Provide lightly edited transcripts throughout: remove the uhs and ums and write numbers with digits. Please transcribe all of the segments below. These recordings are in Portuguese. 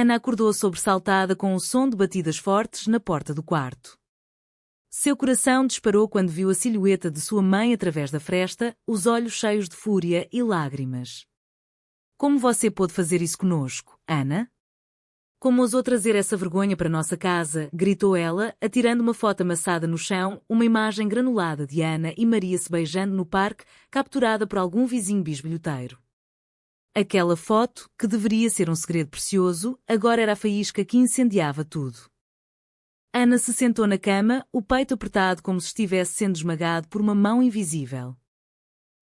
Ana acordou sobressaltada com o som de batidas fortes na porta do quarto. Seu coração disparou quando viu a silhueta de sua mãe através da fresta, os olhos cheios de fúria e lágrimas. Como você pôde fazer isso conosco, Ana? Como ousou trazer essa vergonha para nossa casa, gritou ela, atirando uma foto amassada no chão, uma imagem granulada de Ana e Maria se beijando no parque, capturada por algum vizinho bisbilhoteiro. Aquela foto, que deveria ser um segredo precioso, agora era a faísca que incendiava tudo. Ana se sentou na cama, o peito apertado como se estivesse sendo esmagado por uma mão invisível.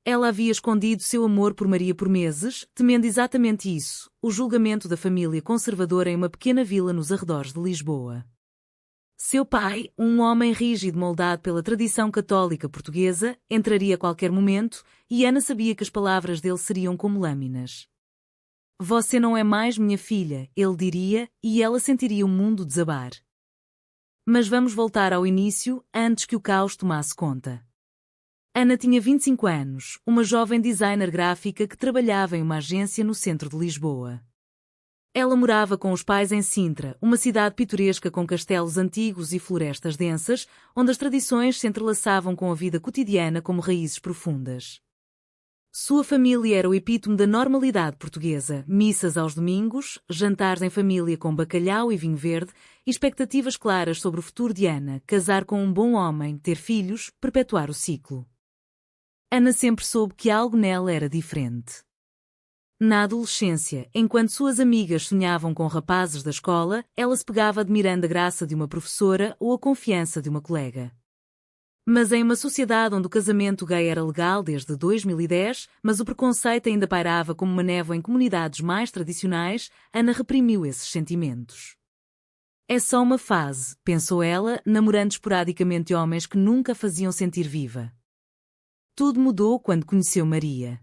Ela havia escondido seu amor por Maria por meses, temendo exatamente isso, o julgamento da família conservadora em uma pequena vila nos arredores de Lisboa. Seu pai, um homem rígido moldado pela tradição católica portuguesa, entraria a qualquer momento, e Ana sabia que as palavras dele seriam como lâminas. Você não é mais minha filha, ele diria, e ela sentiria o mundo desabar. Mas vamos voltar ao início, antes que o caos tomasse conta. Ana tinha 25 anos, uma jovem designer gráfica que trabalhava em uma agência no centro de Lisboa. Ela morava com os pais em Sintra, uma cidade pitoresca com castelos antigos e florestas densas, onde as tradições se entrelaçavam com a vida cotidiana como raízes profundas. Sua família era o epítome da normalidade portuguesa, missas aos domingos, jantares em família com bacalhau e vinho verde, e expectativas claras sobre o futuro de Ana, casar com um bom homem, ter filhos, perpetuar o ciclo. Ana sempre soube que algo nela era diferente. Na adolescência, enquanto suas amigas sonhavam com rapazes da escola, ela se pegava admirando a graça de uma professora ou a confiança de uma colega. Mas em uma sociedade onde o casamento gay era legal desde 2010, mas o preconceito ainda pairava como uma névoa em comunidades mais tradicionais, Ana reprimiu esses sentimentos. É só uma fase, pensou ela, namorando esporadicamente homens que nunca a faziam sentir viva. Tudo mudou quando conheceu Maria.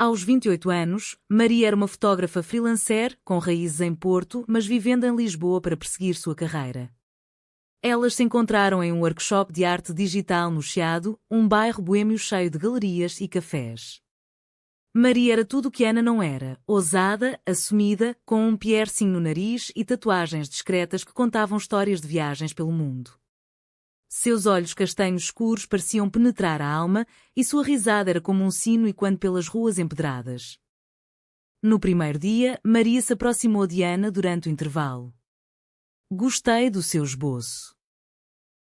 Aos 28 anos, Maria era uma fotógrafa freelancer, com raízes em Porto, mas vivendo em Lisboa para perseguir sua carreira. Elas se encontraram em um workshop de arte digital no Chiado, um bairro boêmio cheio de galerias e cafés. Maria era tudo o que Ana não era, ousada, assumida, com um piercing no nariz e tatuagens discretas que contavam histórias de viagens pelo mundo. Seus olhos castanhos escuros pareciam penetrar a alma, e sua risada era como um sino ecoando pelas ruas empedradas. No primeiro dia, Maria se aproximou de Ana durante o intervalo. Gostei do seu esboço.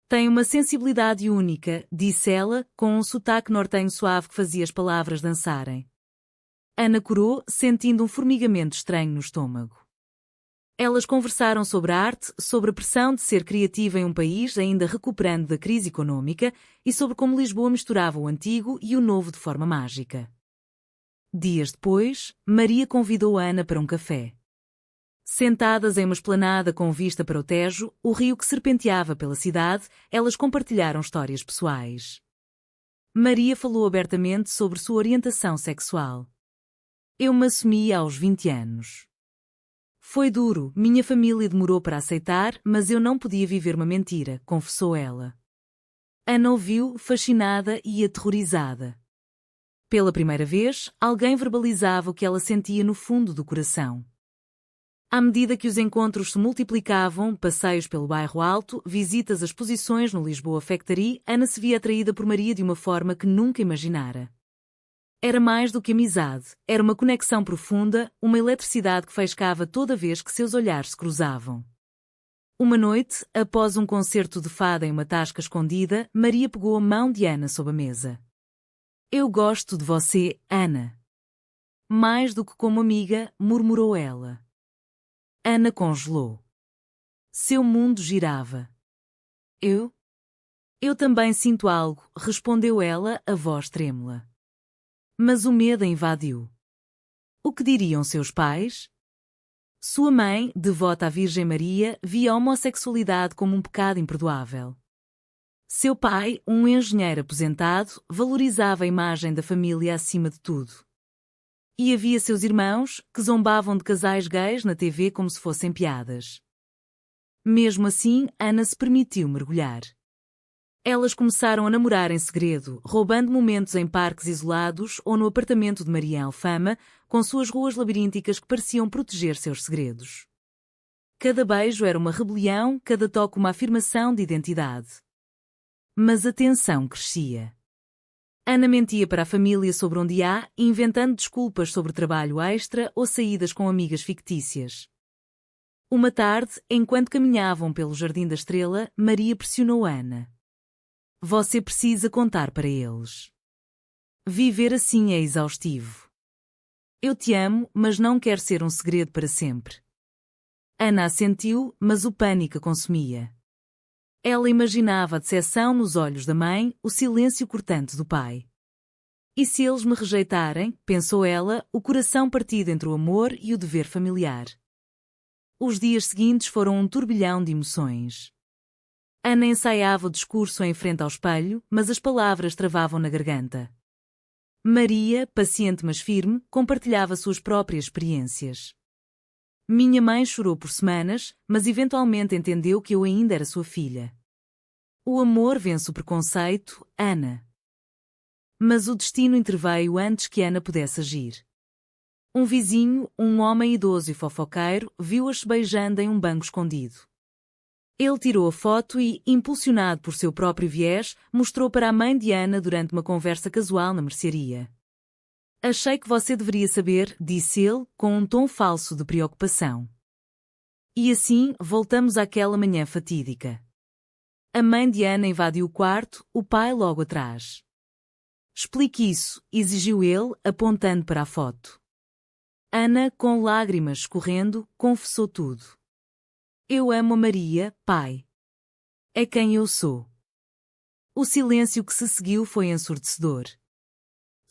Tem uma sensibilidade única, disse ela, com um sotaque nortenho suave que fazia as palavras dançarem. Ana corou, sentindo um formigamento estranho no estômago. Elas conversaram sobre a arte, sobre a pressão de ser criativa em um país ainda recuperando da crise econômica e sobre como Lisboa misturava o antigo e o novo de forma mágica. Dias depois, Maria convidou Ana para um café. Sentadas em uma esplanada com vista para o Tejo, o rio que serpenteava pela cidade, elas compartilharam histórias pessoais. Maria falou abertamente sobre sua orientação sexual. Eu me assumi aos 20 anos. Foi duro, minha família demorou para aceitar, mas eu não podia viver uma mentira, confessou ela. Ana ouviu, fascinada e aterrorizada. Pela primeira vez, alguém verbalizava o que ela sentia no fundo do coração. À medida que os encontros se multiplicavam, passeios pelo bairro Alto, visitas a exposições no Lisboa Factory, Ana se via atraída por Maria de uma forma que nunca imaginara. Era mais do que amizade, era uma conexão profunda, uma eletricidade que faiscava toda vez que seus olhares se cruzavam. Uma noite, após um concerto de fado em uma tasca escondida, Maria pegou a mão de Ana sob a mesa. Eu gosto de você, Ana. Mais do que como amiga, murmurou ela. Ana congelou. Seu mundo girava. Eu? Eu também sinto algo, respondeu ela, a voz trêmula. Mas o medo a invadiu. O que diriam seus pais? Sua mãe, devota à Virgem Maria, via a homossexualidade como um pecado imperdoável. Seu pai, um engenheiro aposentado, valorizava a imagem da família acima de tudo. E havia seus irmãos, que zombavam de casais gays na TV como se fossem piadas. Mesmo assim, Ana se permitiu mergulhar. Elas começaram a namorar em segredo, roubando momentos em parques isolados ou no apartamento de Maria em Alfama, com suas ruas labirínticas que pareciam proteger seus segredos. Cada beijo era uma rebelião, cada toque uma afirmação de identidade. Mas a tensão crescia. Ana mentia para a família sobre onde ia, inventando desculpas sobre trabalho extra ou saídas com amigas fictícias. Uma tarde, enquanto caminhavam pelo Jardim da Estrela, Maria pressionou Ana. Você precisa contar para eles. Viver assim é exaustivo. Eu te amo, mas não quero ser um segredo para sempre. Ana assentiu, mas o pânico a consumia. Ela imaginava a decepção nos olhos da mãe, o silêncio cortante do pai. E se eles me rejeitarem, pensou ela, o coração partido entre o amor e o dever familiar. Os dias seguintes foram um turbilhão de emoções. Ana ensaiava o discurso em frente ao espelho, mas as palavras travavam na garganta. Maria, paciente mas firme, compartilhava suas próprias experiências. Minha mãe chorou por semanas, mas eventualmente entendeu que eu ainda era sua filha. O amor vence o preconceito, Ana. Mas o destino interveio antes que Ana pudesse agir. Um vizinho, um homem idoso e fofoqueiro, viu-as beijando em um banco escondido. Ele tirou a foto e, impulsionado por seu próprio viés, mostrou para a mãe de Ana durante uma conversa casual na mercearia. Achei que você deveria saber, disse ele, com um tom falso de preocupação. E assim, voltamos àquela manhã fatídica. A mãe de Ana invadiu o quarto, o pai logo atrás. Explique isso, exigiu ele, apontando para a foto. Ana, com lágrimas escorrendo, confessou tudo. Eu amo a Maria, pai. É quem eu sou. O silêncio que se seguiu foi ensurdecedor.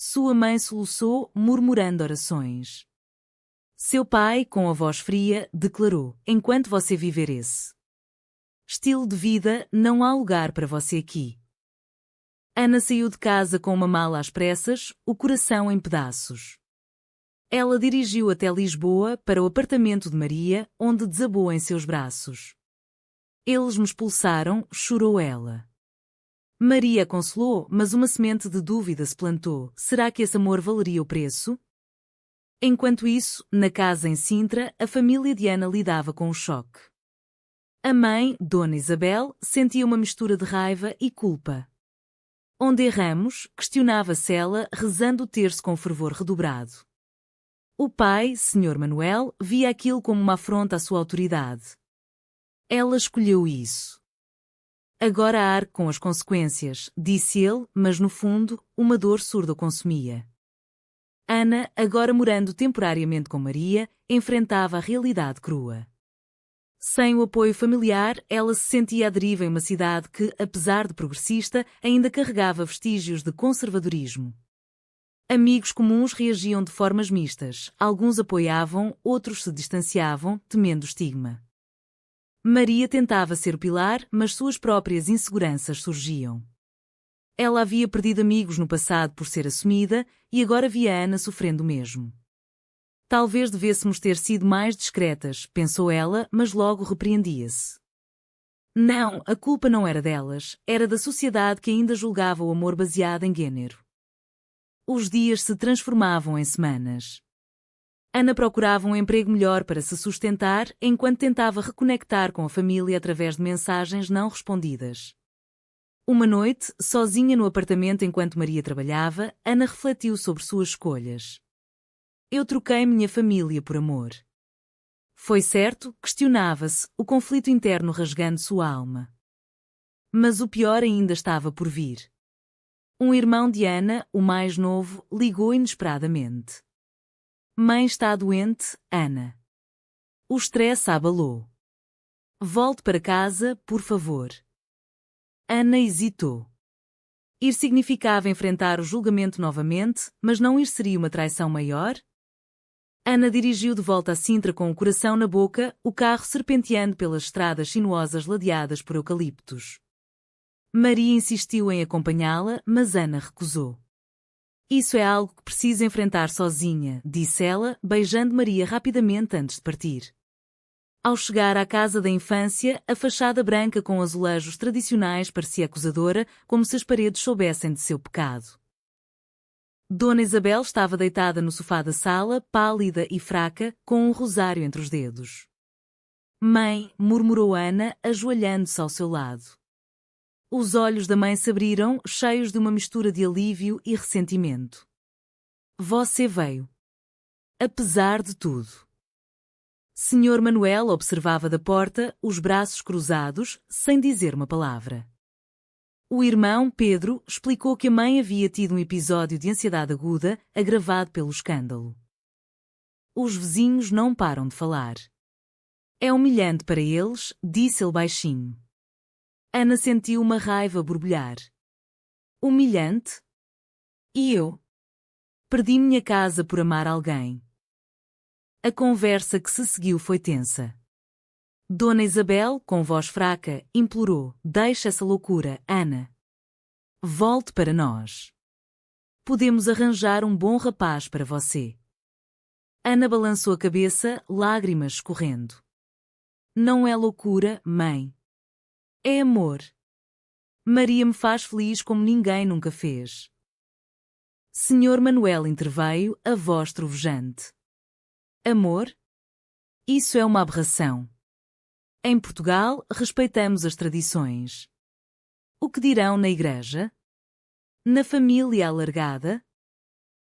Sua mãe soluçou, murmurando orações. Seu pai, com a voz fria, declarou: enquanto você viver esse estilo de vida, não há lugar para você aqui. Ana saiu de casa com uma mala às pressas, o coração em pedaços. Ela dirigiu até Lisboa, para o apartamento de Maria, onde desabou em seus braços. Eles me expulsaram, chorou ela. Maria a consolou, mas uma semente de dúvida se plantou. Será que esse amor valeria o preço? Enquanto isso, na casa em Sintra, a família de Ana lidava com o choque. A mãe, Dona Isabel, sentia uma mistura de raiva e culpa. Onde erramos? Questionava-se ela, rezando o terço com fervor redobrado. O pai, Sr. Manuel, via aquilo como uma afronta à sua autoridade. Ela escolheu isso. Agora arque com as consequências, disse ele, mas no fundo, uma dor surda o consumia. Ana, agora morando temporariamente com Maria, enfrentava a realidade crua. Sem o apoio familiar, ela se sentia à deriva em uma cidade que, apesar de progressista, ainda carregava vestígios de conservadorismo. Amigos comuns reagiam de formas mistas, alguns apoiavam, outros se distanciavam, temendo o estigma. Maria tentava ser o pilar, mas suas próprias inseguranças surgiam. Ela havia perdido amigos no passado por ser assumida, e agora via Ana sofrendo o mesmo. Talvez devêssemos ter sido mais discretas, pensou ela, mas logo repreendia-se. Não, a culpa não era delas, era da sociedade que ainda julgava o amor baseado em gênero. Os dias se transformavam em semanas. Ana procurava um emprego melhor para se sustentar, enquanto tentava reconectar com a família através de mensagens não respondidas. Uma noite, sozinha no apartamento enquanto Maria trabalhava, Ana refletiu sobre suas escolhas. Eu troquei minha família por amor. Foi certo? Questionava-se, o conflito interno rasgando sua alma. Mas o pior ainda estava por vir. Um irmão de Ana, o mais novo, ligou inesperadamente. Mãe está doente, Ana. O estresse a abalou. Volte para casa, por favor. Ana hesitou. Ir significava enfrentar o julgamento novamente, mas não ir seria uma traição maior? Ana dirigiu de volta a Sintra com o coração na boca, o carro serpenteando pelas estradas sinuosas ladeadas por eucaliptos. Maria insistiu em acompanhá-la, mas Ana recusou. Isso é algo que preciso enfrentar sozinha, disse ela, beijando Maria rapidamente antes de partir. Ao chegar à casa da infância, a fachada branca com azulejos tradicionais parecia acusadora, como se as paredes soubessem de seu pecado. Dona Isabel estava deitada no sofá da sala, pálida e fraca, com um rosário entre os dedos. Mãe, murmurou Ana, ajoelhando-se ao seu lado. Os olhos da mãe se abriram, cheios de uma mistura de alívio e ressentimento. Você veio. Apesar de tudo. Senhor Manuel observava da porta, os braços cruzados, sem dizer uma palavra. O irmão, Pedro, explicou que a mãe havia tido um episódio de ansiedade aguda, agravado pelo escândalo. Os vizinhos não param de falar. É humilhante para eles, disse ele baixinho. Ana sentiu uma raiva borbulhar. Humilhante? E eu? Perdi minha casa por amar alguém. A conversa que se seguiu foi tensa. Dona Isabel, com voz fraca, implorou: deixe essa loucura, Ana. Volte para nós. Podemos arranjar um bom rapaz para você. Ana balançou a cabeça, lágrimas escorrendo. Não é loucura, mãe. É amor. Maria me faz feliz como ninguém nunca fez. Senhor Manuel interveio, a voz trovejante. Amor? Isso é uma aberração. Em Portugal, respeitamos as tradições. O que dirão na igreja? Na família alargada?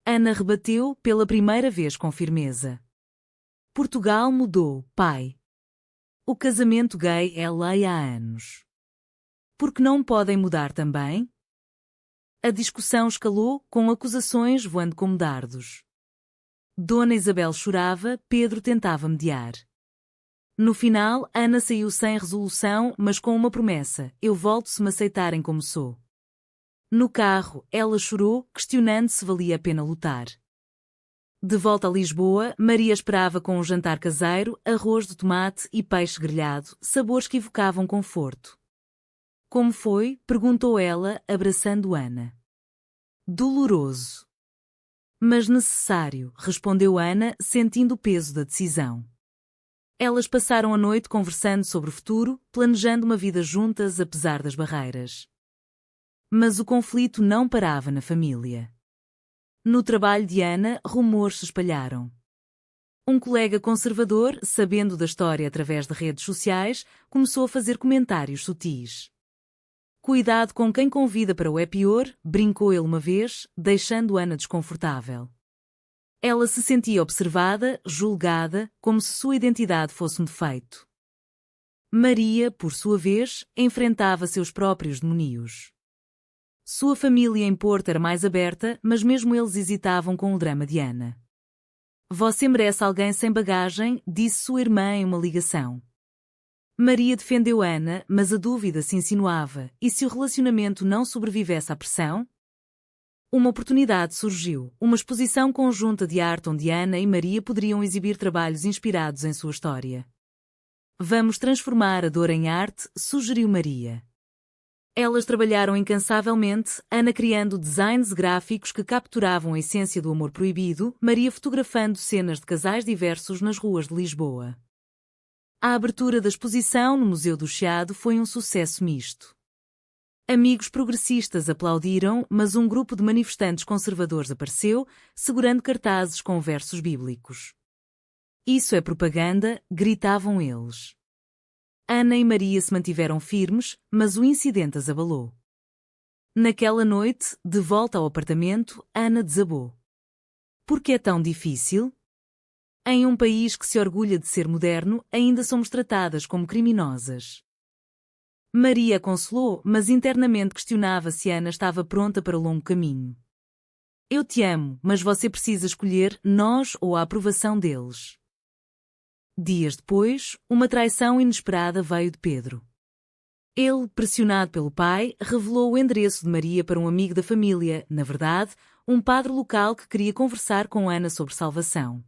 Ana rebateu pela primeira vez com firmeza. Portugal mudou, pai. O casamento gay é lei há anos. Por que não podem mudar também? A discussão escalou, com acusações voando como dardos. Dona Isabel chorava, Pedro tentava mediar. No final, Ana saiu sem resolução, mas com uma promessa: eu volto se me aceitarem como sou. No carro, ela chorou, questionando se valia a pena lutar. De volta a Lisboa, Maria esperava com um jantar caseiro, arroz de tomate e peixe grelhado, sabores que evocavam conforto. Como foi? Perguntou ela, abraçando Ana. Doloroso. Mas necessário, respondeu Ana, sentindo o peso da decisão. Elas passaram a noite conversando sobre o futuro, planejando uma vida juntas apesar das barreiras. Mas o conflito não parava na família. No trabalho de Ana, rumores se espalharam. Um colega conservador, sabendo da história através de redes sociais, começou a fazer comentários sutis. Cuidado com quem convida para o é pior, brincou ele uma vez, deixando Ana desconfortável. Ela se sentia observada, julgada, como se sua identidade fosse um defeito. Maria, por sua vez, enfrentava seus próprios demonios. Sua família em Porto era mais aberta, mas mesmo eles hesitavam com o drama de Ana. Você merece alguém sem bagagem, disse sua irmã em uma ligação. Maria defendeu Ana, mas a dúvida se insinuava, e se o relacionamento não sobrevivesse à pressão? Uma oportunidade surgiu, uma exposição conjunta de arte onde Ana e Maria poderiam exibir trabalhos inspirados em sua história. Vamos transformar a dor em arte, sugeriu Maria. Elas trabalharam incansavelmente, Ana criando designs gráficos que capturavam a essência do amor proibido, Maria fotografando cenas de casais diversos nas ruas de Lisboa. A abertura da exposição no Museu do Chiado foi um sucesso misto. Amigos progressistas aplaudiram, mas um grupo de manifestantes conservadores apareceu, segurando cartazes com versos bíblicos. Isso é propaganda, gritavam eles. Ana e Maria se mantiveram firmes, mas o incidente as abalou. Naquela noite, de volta ao apartamento, Ana desabou. Por que é tão difícil? Em um país que se orgulha de ser moderno, ainda somos tratadas como criminosas. Maria consolou, mas internamente questionava se Ana estava pronta para o longo caminho. Eu te amo, mas você precisa escolher nós ou a aprovação deles. Dias depois, uma traição inesperada veio de Pedro. Ele, pressionado pelo pai, revelou o endereço de Maria para um amigo da família, na verdade, um padre local que queria conversar com Ana sobre salvação.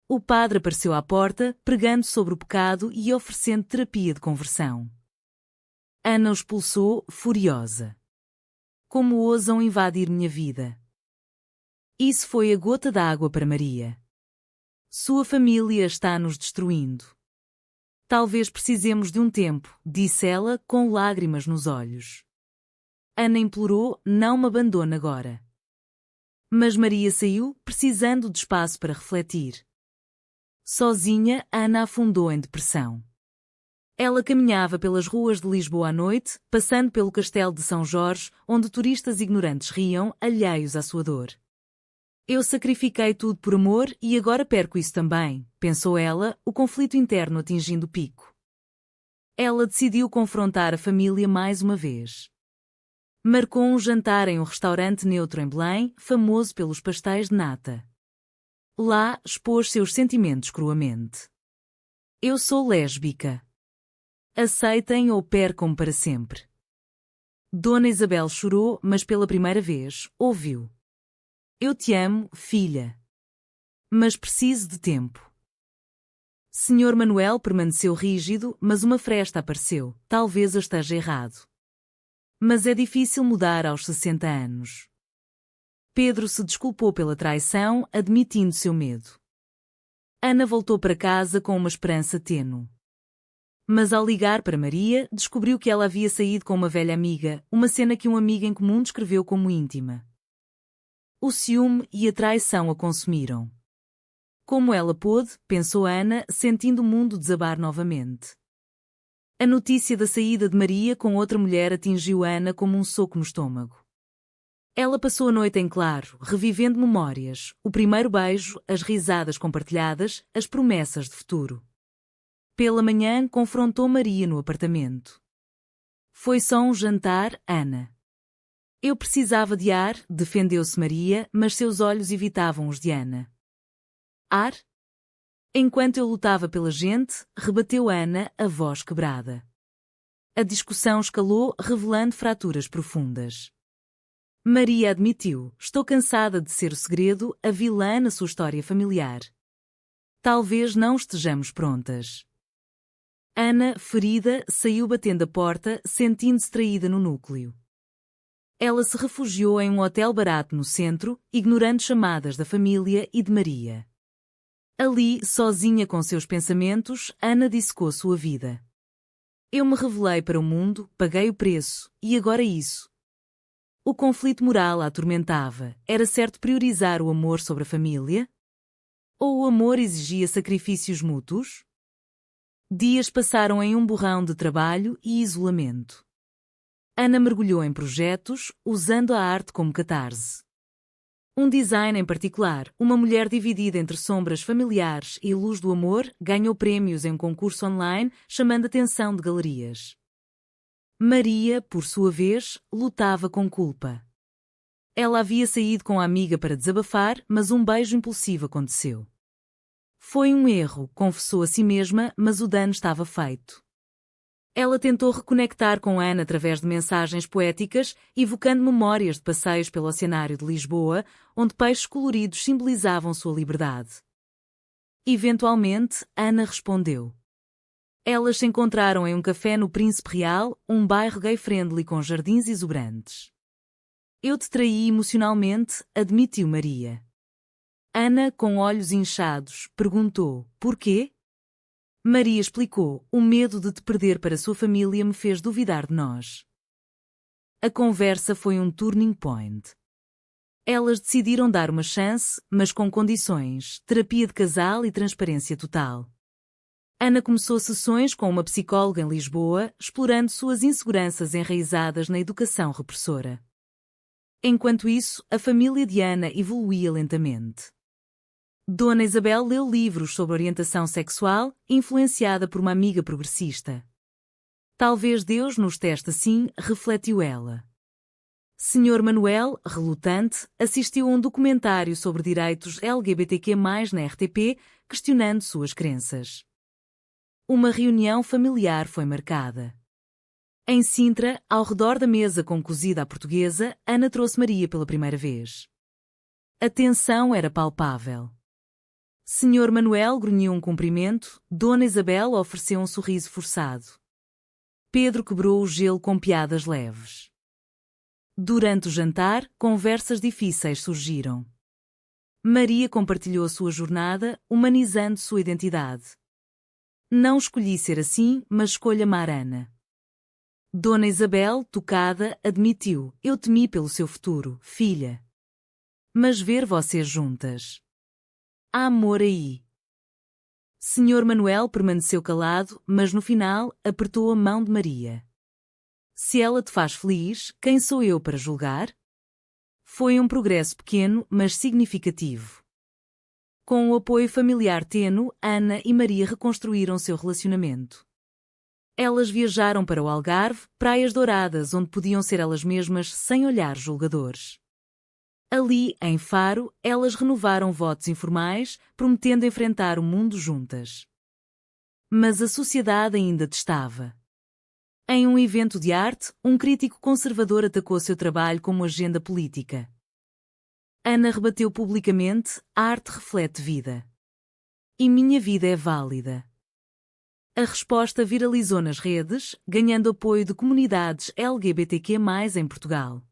O padre apareceu à porta, pregando sobre o pecado e oferecendo terapia de conversão. Ana o expulsou, furiosa. Como ousam invadir minha vida? Isso foi a gota d'água para Maria. Sua família está nos destruindo. Talvez precisemos de um tempo, disse ela, com lágrimas nos olhos. Ana implorou, não me abandone agora. Mas Maria saiu, precisando de espaço para refletir. Sozinha, Ana afundou em depressão. Ela caminhava pelas ruas de Lisboa à noite, passando pelo castelo de São Jorge, onde turistas ignorantes riam, alheios à sua dor. Eu sacrifiquei tudo por amor e agora perco isso também, pensou ela, o conflito interno atingindo o pico. Ela decidiu confrontar a família mais uma vez. Marcou um jantar em um restaurante neutro em Belém, famoso pelos pastéis de nata. Lá, expôs seus sentimentos cruamente. Eu sou lésbica. Aceitem ou percam-me para sempre. Dona Isabel chorou, mas pela primeira vez, ouviu. Eu te amo, filha. Mas preciso de tempo. Senhor Manuel permaneceu rígido, mas uma fresta apareceu, talvez esteja errado. Mas é difícil mudar aos 60 anos. Pedro se desculpou pela traição, admitindo seu medo. Ana voltou para casa com uma esperança tênue. Mas ao ligar para Maria, descobriu que ela havia saído com uma velha amiga, uma cena que um amigo em comum descreveu como íntima. O ciúme e a traição a consumiram. Como ela pôde, pensou Ana, sentindo o mundo desabar novamente. A notícia da saída de Maria com outra mulher atingiu Ana como um soco no estômago. Ela passou a noite em claro, revivendo memórias, o primeiro beijo, as risadas compartilhadas, as promessas de futuro. Pela manhã, confrontou Maria no apartamento. Foi só um jantar, Ana. Eu precisava de ar, defendeu-se Maria, mas seus olhos evitavam os de Ana. Ar? Enquanto eu lutava pela gente, rebateu Ana, a voz quebrada. A discussão escalou, revelando fraturas profundas. Maria admitiu, estou cansada de ser o segredo, a vilã na sua história familiar. Talvez não estejamos prontas. Ana, ferida, saiu batendo a porta, sentindo-se traída no núcleo. Ela se refugiou em um hotel barato no centro, ignorando chamadas da família e de Maria. Ali, sozinha com seus pensamentos, Ana dissecou sua vida. Eu me revelei para o mundo, paguei o preço, e agora isso. O conflito moral a atormentava. Era certo priorizar o amor sobre a família? Ou o amor exigia sacrifícios mútuos? Dias passaram em um borrão de trabalho e isolamento. Ana mergulhou em projetos, usando a arte como catarse. Um design em particular, uma mulher dividida entre sombras familiares e luz do amor, ganhou prémios em um concurso online, chamando a atenção de galerias. Maria, por sua vez, lutava com culpa. Ela havia saído com a amiga para desabafar, mas um beijo impulsivo aconteceu. Foi um erro, confessou a si mesma, mas o dano estava feito. Ela tentou reconectar com Ana através de mensagens poéticas, evocando memórias de passeios pelo Oceanário de Lisboa, onde peixes coloridos simbolizavam sua liberdade. Eventualmente, Ana respondeu. Elas se encontraram em um café no Príncipe Real, um bairro gay-friendly com jardins exuberantes. Eu te traí emocionalmente, admitiu Maria. Ana, com olhos inchados, perguntou, porquê? Maria explicou, o medo de te perder para sua família me fez duvidar de nós. A conversa foi um turning point. Elas decidiram dar uma chance, mas com condições, terapia de casal e transparência total. Ana começou sessões com uma psicóloga em Lisboa, explorando suas inseguranças enraizadas na educação repressora. Enquanto isso, a família de Ana evoluía lentamente. Dona Isabel leu livros sobre orientação sexual, influenciada por uma amiga progressista. Talvez Deus nos teste assim, refletiu ela. Senhor Manuel, relutante, assistiu a um documentário sobre direitos LGBTQ+, na RTP, questionando suas crenças. Uma reunião familiar foi marcada. Em Sintra, ao redor da mesa com cozida à portuguesa, Ana trouxe Maria pela primeira vez. A tensão era palpável. Senhor Manuel grunhiu um cumprimento, Dona Isabel ofereceu um sorriso forçado. Pedro quebrou o gelo com piadas leves. Durante o jantar, conversas difíceis surgiram. Maria compartilhou sua jornada, humanizando sua identidade. Não escolhi ser assim, mas escolho amar Ana. Dona Isabel, tocada, admitiu, eu temi pelo seu futuro, filha. Mas ver vocês juntas. Há amor aí. Senhor Manuel permaneceu calado, mas no final apertou a mão de Maria. Se ela te faz feliz, quem sou eu para julgar? Foi um progresso pequeno, mas significativo. Com o apoio familiar tênue, Ana e Maria reconstruíram seu relacionamento. Elas viajaram para o Algarve, praias douradas onde podiam ser elas mesmas sem olhares julgadores. Ali, em Faro, elas renovaram votos informais, prometendo enfrentar o mundo juntas. Mas a sociedade ainda testava. Em um evento de arte, um crítico conservador atacou seu trabalho como agenda política. Ana rebateu publicamente: a arte reflete vida. E minha vida é válida. A resposta viralizou nas redes, ganhando apoio de comunidades LGBTQ+, em Portugal.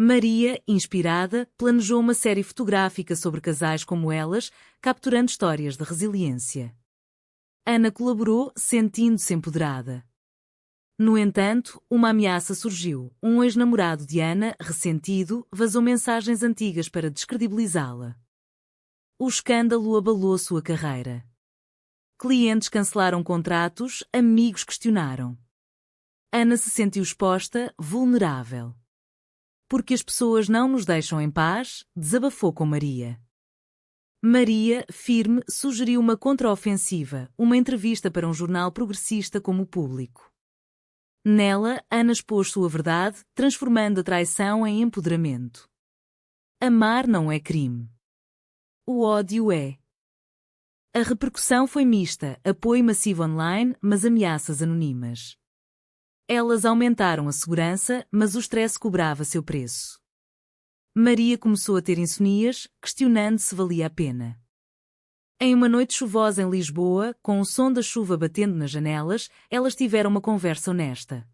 Maria, inspirada, planejou uma série fotográfica sobre casais como elas, capturando histórias de resiliência. Ana colaborou, sentindo-se empoderada. No entanto, uma ameaça surgiu. Um ex-namorado de Ana, ressentido, vazou mensagens antigas para descredibilizá-la. O escândalo abalou sua carreira. Clientes cancelaram contratos, amigos questionaram. Ana se sentiu exposta, vulnerável. Porque as pessoas não nos deixam em paz, desabafou com Maria. Maria, firme, sugeriu uma contraofensiva, uma entrevista para um jornal progressista como o Público. Nela, Ana expôs sua verdade, transformando a traição em empoderamento. Amar não é crime. O ódio é. A repercussão foi mista, apoio massivo online, mas ameaças anonimas. Elas aumentaram a segurança, mas o stress cobrava seu preço. Maria começou a ter insonias, questionando se valia a pena. Em uma noite chuvosa em Lisboa, com o som da chuva batendo nas janelas, elas tiveram uma conversa honesta.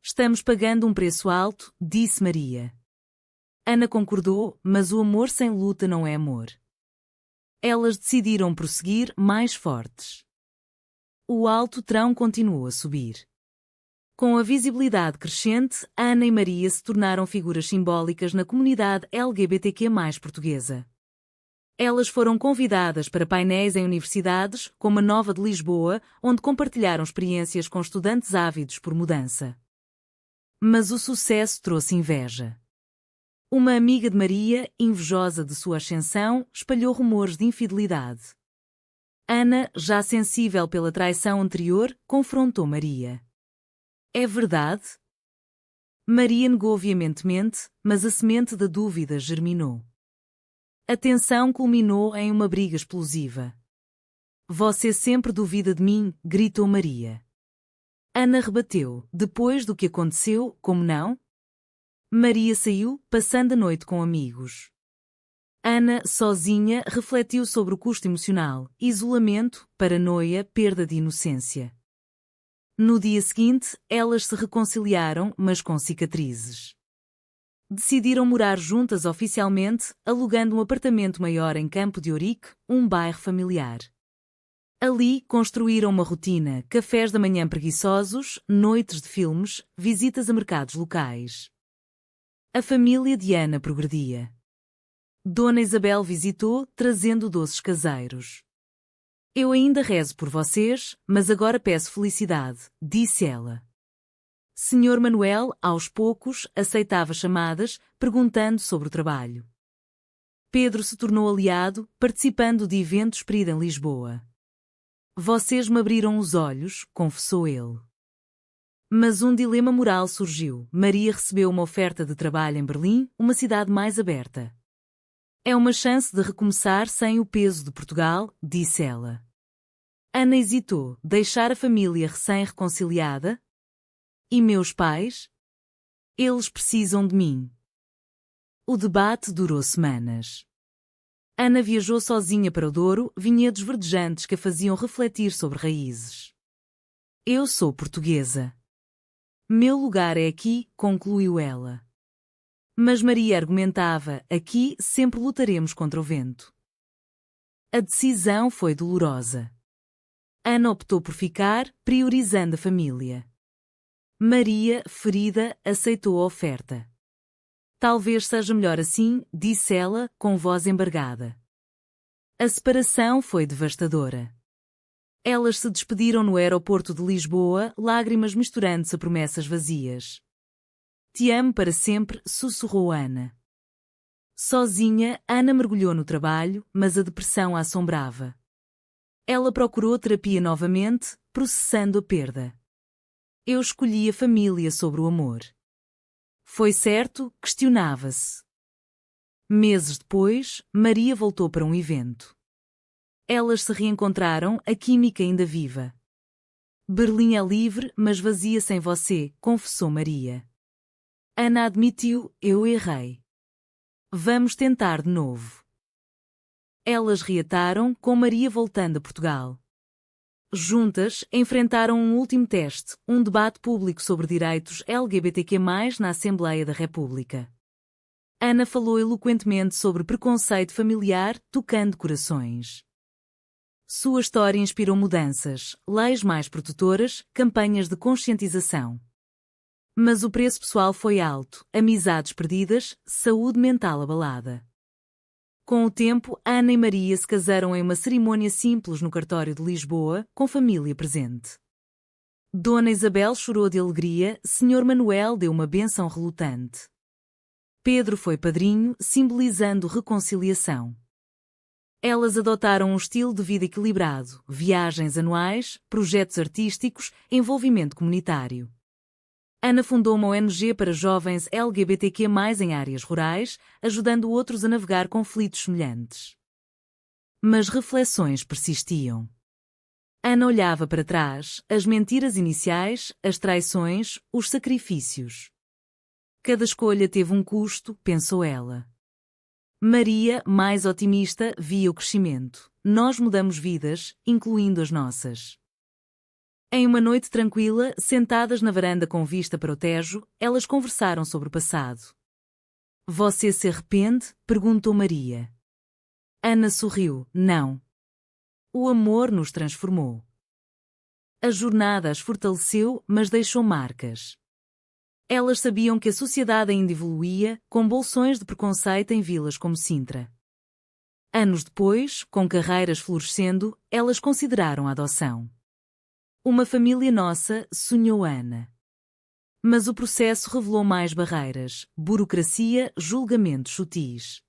Estamos pagando um preço alto, disse Maria. Ana concordou, mas o amor sem luta não é amor. Elas decidiram prosseguir mais fortes. O alto trão continuou a subir. Com a visibilidade crescente, Ana e Maria se tornaram figuras simbólicas na comunidade LGBTQ+ portuguesa. Elas foram convidadas para painéis em universidades, como a Nova de Lisboa, onde compartilharam experiências com estudantes ávidos por mudança. Mas o sucesso trouxe inveja. Uma amiga de Maria, invejosa de sua ascensão, espalhou rumores de infidelidade. Ana, já sensível pela traição anterior, confrontou Maria. É verdade? Maria negou veementemente, mas a semente da dúvida germinou. A tensão culminou em uma briga explosiva. Você sempre duvida de mim, gritou Maria. Ana rebateu, depois do que aconteceu, como não? Maria saiu, passando a noite com amigos. Ana, sozinha, refletiu sobre o custo emocional, isolamento, paranoia, perda de inocência. No dia seguinte, elas se reconciliaram, mas com cicatrizes. Decidiram morar juntas oficialmente, alugando um apartamento maior em Campo de Ourique, um bairro familiar. Ali construíram uma rotina, cafés da manhã preguiçosos, noites de filmes, visitas a mercados locais. A família de Ana progredia. Dona Isabel visitou, trazendo doces caseiros. Eu ainda rezo por vocês, mas agora peço felicidade, disse ela. Senhor Manuel, aos poucos, aceitava chamadas, perguntando sobre o trabalho. Pedro se tornou aliado, participando de eventos para ir em Lisboa. Vocês me abriram os olhos, confessou ele. Mas um dilema moral surgiu. Maria recebeu uma oferta de trabalho em Berlim, uma cidade mais aberta. É uma chance de recomeçar sem o peso de Portugal, disse ela. Ana hesitou, deixar a família recém-reconciliada? E meus pais? Eles precisam de mim. O debate durou semanas. Ana viajou sozinha para o Douro, vinhedos verdejantes que a faziam refletir sobre raízes. Eu sou portuguesa. Meu lugar é aqui, concluiu ela. Mas Maria argumentava, aqui sempre lutaremos contra o vento. A decisão foi dolorosa. Ana optou por ficar, priorizando a família. Maria, ferida, aceitou a oferta. Talvez seja melhor assim, disse ela, com voz embargada. A separação foi devastadora. Elas se despediram no aeroporto de Lisboa, lágrimas misturando-se a promessas vazias. Te amo para sempre, sussurrou Ana. Sozinha, Ana mergulhou no trabalho, mas a depressão a assombrava. Ela procurou terapia novamente, processando a perda. Eu escolhi a família sobre o amor. Foi certo? Questionava-se. Meses depois, Maria voltou para um evento. Elas se reencontraram, a química ainda viva. Berlim é livre, mas vazia sem você, confessou Maria. Ana admitiu, eu errei. Vamos tentar de novo. Elas reataram, com Maria voltando a Portugal. Juntas, enfrentaram um último teste, um debate público sobre direitos LGBTQ+, na Assembleia da República. Ana falou eloquentemente sobre preconceito familiar, tocando corações. Sua história inspirou mudanças, leis mais protetoras, campanhas de conscientização. Mas o preço pessoal foi alto, amizades perdidas, saúde mental abalada. Com o tempo, Ana e Maria se casaram em uma cerimônia simples no cartório de Lisboa, com família presente. Dona Isabel chorou de alegria, Senhor Manuel deu uma bênção relutante. Pedro foi padrinho, simbolizando reconciliação. Elas adotaram um estilo de vida equilibrado, viagens anuais, projetos artísticos, envolvimento comunitário. Ana fundou uma ONG para jovens LGBTQ+, em áreas rurais, ajudando outros a navegar conflitos semelhantes. Mas reflexões persistiam. Ana olhava para trás, as mentiras iniciais, as traições, os sacrifícios. Cada escolha teve um custo, pensou ela. Maria, mais otimista, via o crescimento. Nós mudamos vidas, incluindo as nossas. Em uma noite tranquila, sentadas na varanda com vista para o Tejo, elas conversaram sobre o passado. Você se arrepende? Perguntou Maria. Ana sorriu. Não. O amor nos transformou. A jornada as fortaleceu, mas deixou marcas. Elas sabiam que a sociedade ainda evoluía, com bolsões de preconceito em vilas como Sintra. Anos depois, com carreiras florescendo, elas consideraram a adoção. Uma família nossa, sonhou Ana. Mas o processo revelou mais barreiras, burocracia, julgamentos sutis.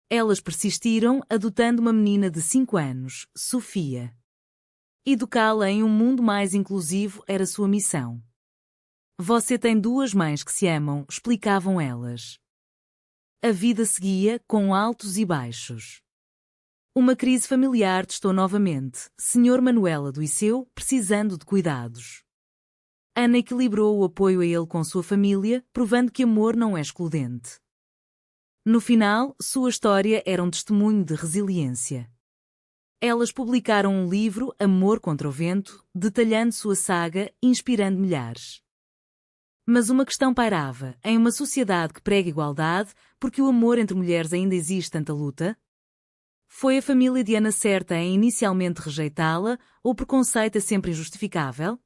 Elas persistiram, adotando uma menina de 5 anos, Sofia. Educá-la em um mundo mais inclusivo era sua missão. Você tem 2 mães que se amam, explicavam elas. A vida seguia, com altos e baixos. Uma crise familiar testou novamente, Senhor Manuel adoeceu, precisando de cuidados. Ana equilibrou o apoio a ele com sua família, provando que amor não é excludente. No final, sua história era um testemunho de resiliência. Elas publicaram um livro, Amor contra o Vento, detalhando sua saga, inspirando milhares. Mas uma questão pairava, em uma sociedade que prega igualdade, porque o amor entre mulheres ainda existe tanta luta? Foi a família de Ana certa em inicialmente rejeitá-la, ou o preconceito é sempre injustificável?